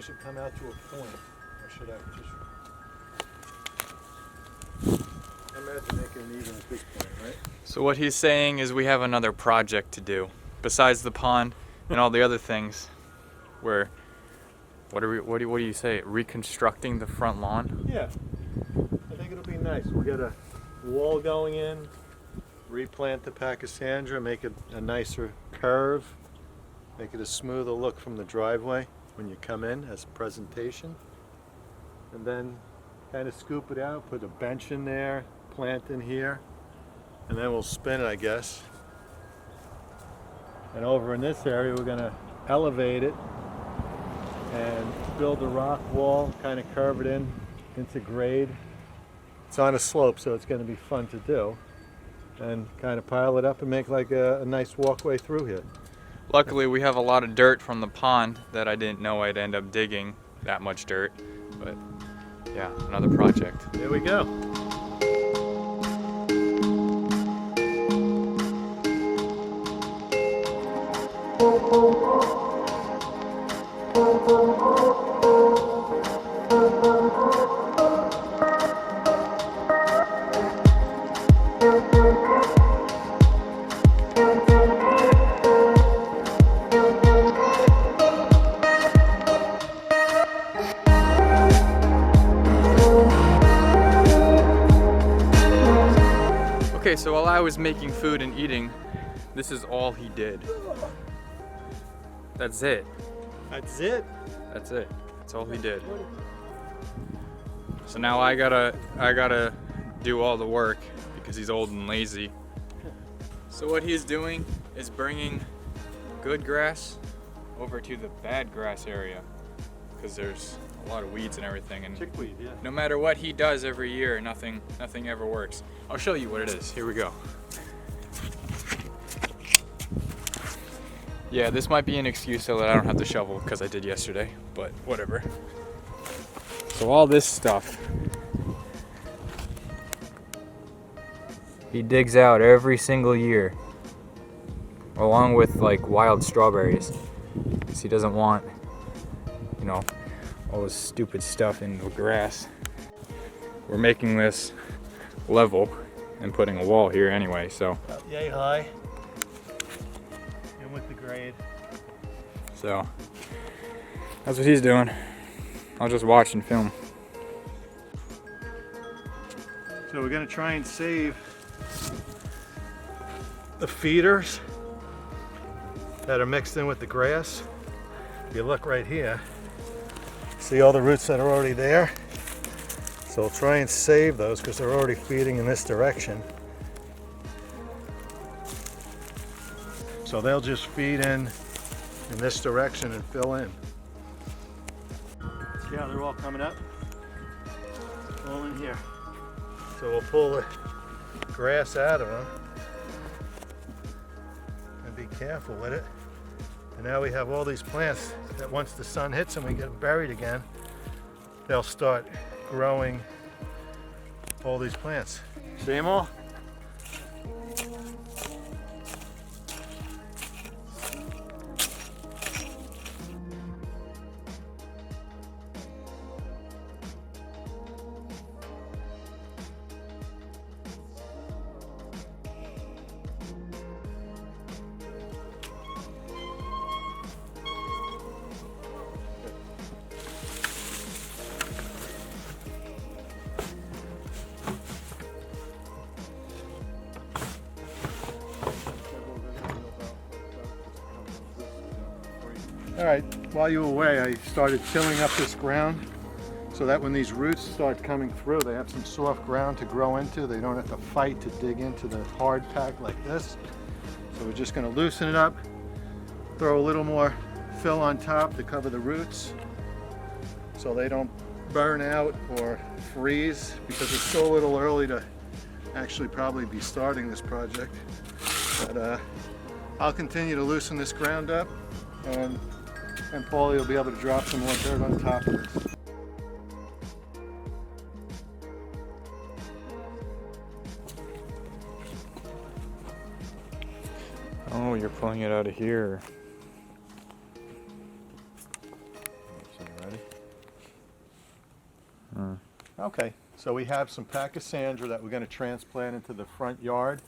should come out to a point. Or should I just... I imagine making it even at this point, right? So what he's saying is we have another project to do. Besides the pond and all the other things. We're, what do you say? Reconstructing the front lawn? Yeah. I think it'll be nice. We'll get a wall going in, replant the Pachysandra, make it a nicer curve, make it a smoother look from the driveway when you come in as a presentation. And then kind of scoop it out, put a bench in there, plant in here, and then we'll spin it, I guess. And over in this area, we're going to elevate it and build a rock wall, kind of curve it in into grade. It's on a slope, so it's going to be fun to do. And kind of pile it up and make like a nice walkway through here. Luckily, we have a lot of dirt from the pond that I didn't know I'd end up digging that much dirt. But yeah, another project. There we go. Okay, so while I was making food and eating, this is all he did. That's it. That's it. That's it. That's all he did. So now I gotta do all the work because he's old and lazy. So what he's doing is bringing good grass over to the bad grass area because there's a lot of weeds and everything, and Chickweed, yeah. no matter what he does every year, nothing ever works. I'll show you what it is. Here we go. Yeah, this might be an excuse so that I don't have to shovel because I did yesterday, but whatever. So all this stuff he digs out every single year, along with like wild strawberries, because he doesn't want, you know, all this stupid stuff in the grass. We're making this level and putting a wall here anyway, so. Yay high. And with the grade. So that's what he's doing. I'll just watch and film. So we're going to try and save the feeders that are mixed in with the grass. If you look right here, see all the roots that are already there? So we'll try and save those because they're already feeding in this direction. So they'll just feed in this direction and fill in. See how they're all coming up? All in here. So we'll pull the grass out of them and be careful with it. And now we have all these plants that once the sun hits them, we get them buried again, they'll start growing all these plants. See them all? All right, while you were away, I started tilling up this ground so that when these roots start coming through, they have some soft ground to grow into. They don't have to fight to dig into the hard pack like this. So we're just going to loosen it up, throw a little more fill on top to cover the roots so they don't burn out or freeze, because it's still a little early to actually probably be starting this project. But I'll continue to loosen this ground up, and Paulie will be able to drop some more dirt on top of this. Oh, you're pulling it out of here. So, ready? Okay, so we have some Pachysandra that we're going to transplant into the front yard,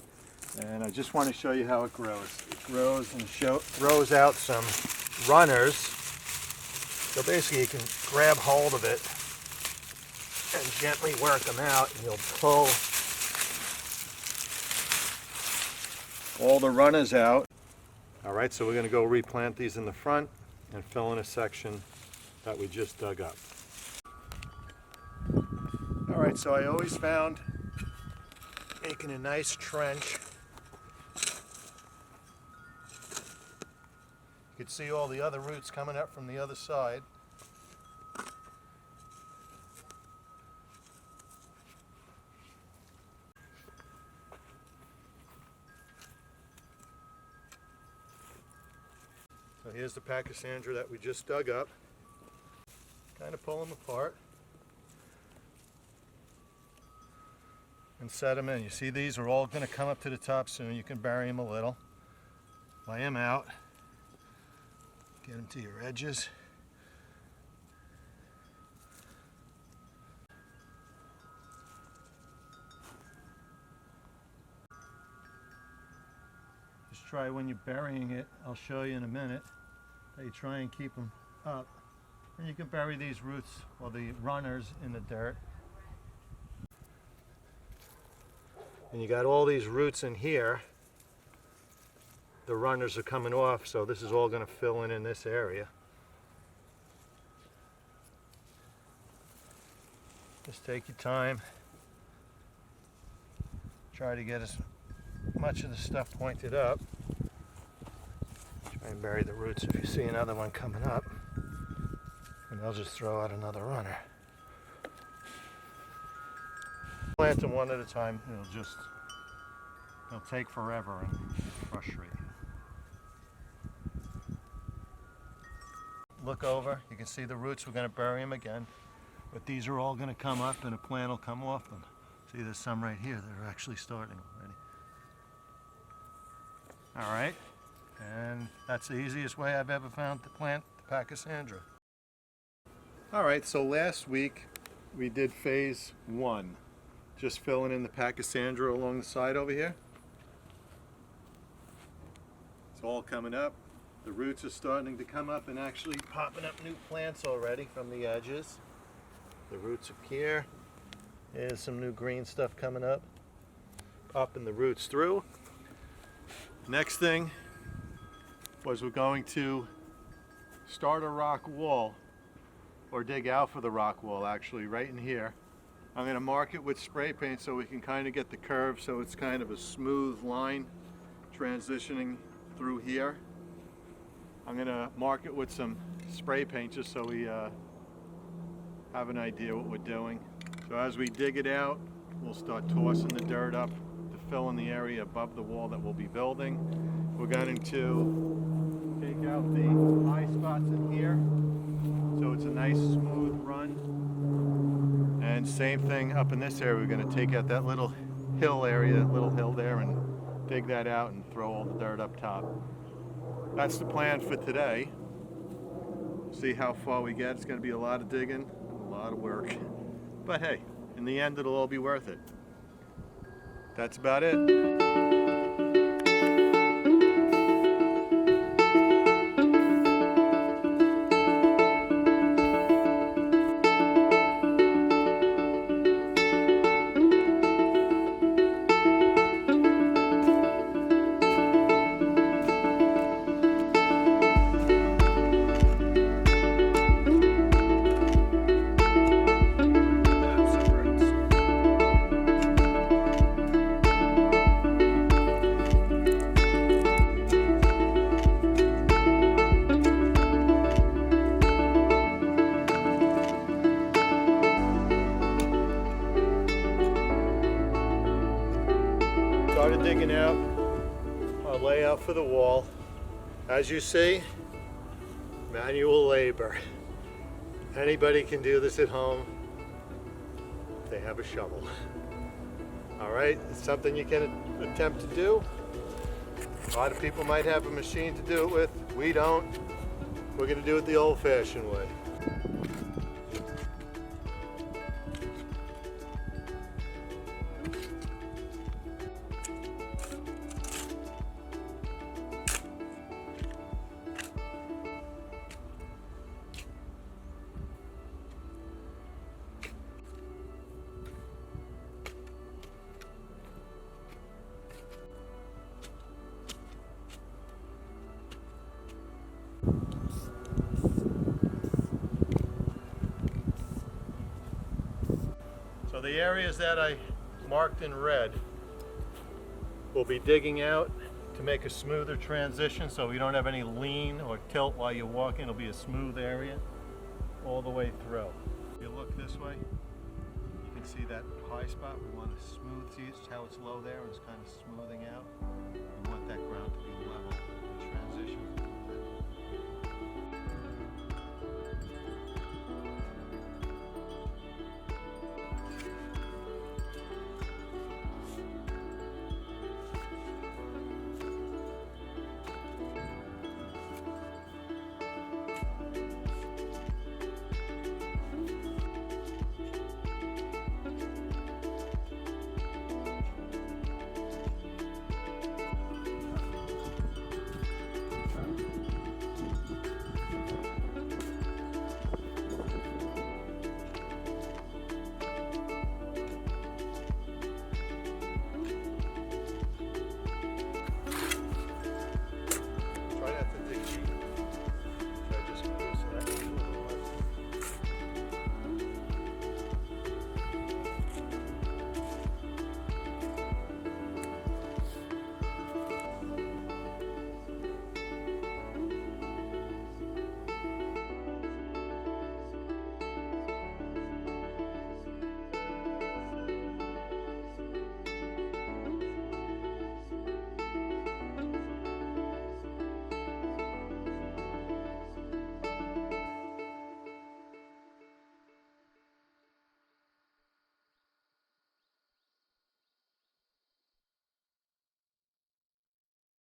and I just want to show you how it grows. It grows and throws out some runners. So basically you can grab hold of it and gently work them out, and you'll pull all the runners out. All right, so we're going to go replant these in the front and fill in a section that we just dug up. All right, so I always found making a nice trench. You can see all the other roots coming up from the other side. So here's the Pachysandra that we just dug up. Kind of pull them apart and set them in. You see, these are all going to come up to the top soon. You can bury them a little. Lay them out. Get them to your edges. Just try when you're burying it, I'll show you in a minute, that you try and keep them up. And you can bury these roots or the runners in the dirt. And you got all these roots in here. The runners are coming off, so this is all going to fill in this area. Just take your time. Try to get as much of the stuff pointed up. Try and bury the roots if you see another one coming up. And I'll just throw out another runner. Plant them one at a time. They'll take forever and frustrate you. Look over, you can see the roots. We're going to bury them again, but these are all going to come up and a plant will come off them. See, there's some right here that are actually starting already. All right, and that's the easiest way I've ever found to plant the Pachysandra. All right, so last week we did phase 1, just filling in the Pachysandra along the side over here. It's all coming up. The roots are starting to come up and actually popping up new plants already from the edges. The roots are here. There's some new green stuff coming up. Popping the roots through. Next thing was we're going to start a rock wall, or dig out for the rock wall actually, right in here. I'm going to mark it with spray paint so we can kind of get the curve so it's kind of a smooth line transitioning through here. I'm going to mark it with some spray paint just so we have an idea what we're doing. So as we dig it out, we'll start tossing the dirt up to fill in the area above the wall that we'll be building. We're going to take out the high spots in here so it's a nice smooth run. And same thing up in this area, we're going to take out that little hill area, little hill there, and dig that out and throw all the dirt up top. That's the plan for today. See how far we get. It's going to be a lot of digging, a lot of work. But hey, in the end it'll all be worth it. That's about it. Started digging out our layout for the wall. As you see, manual labor. Anybody can do this at home. They have a shovel. All right, it's something you can attempt to do. A lot of people might have a machine to do it with. We don't. We're going to do it the old-fashioned way. the areas that I marked in red, we'll be digging out to make a smoother transition so we don't have any lean or tilt while you're walking. It'll be a smooth area all the way through. If you look this way, you can see that high spot. We want to smooth, see how it's low there and it's kind of smoothing out. We want that ground to be level. The transition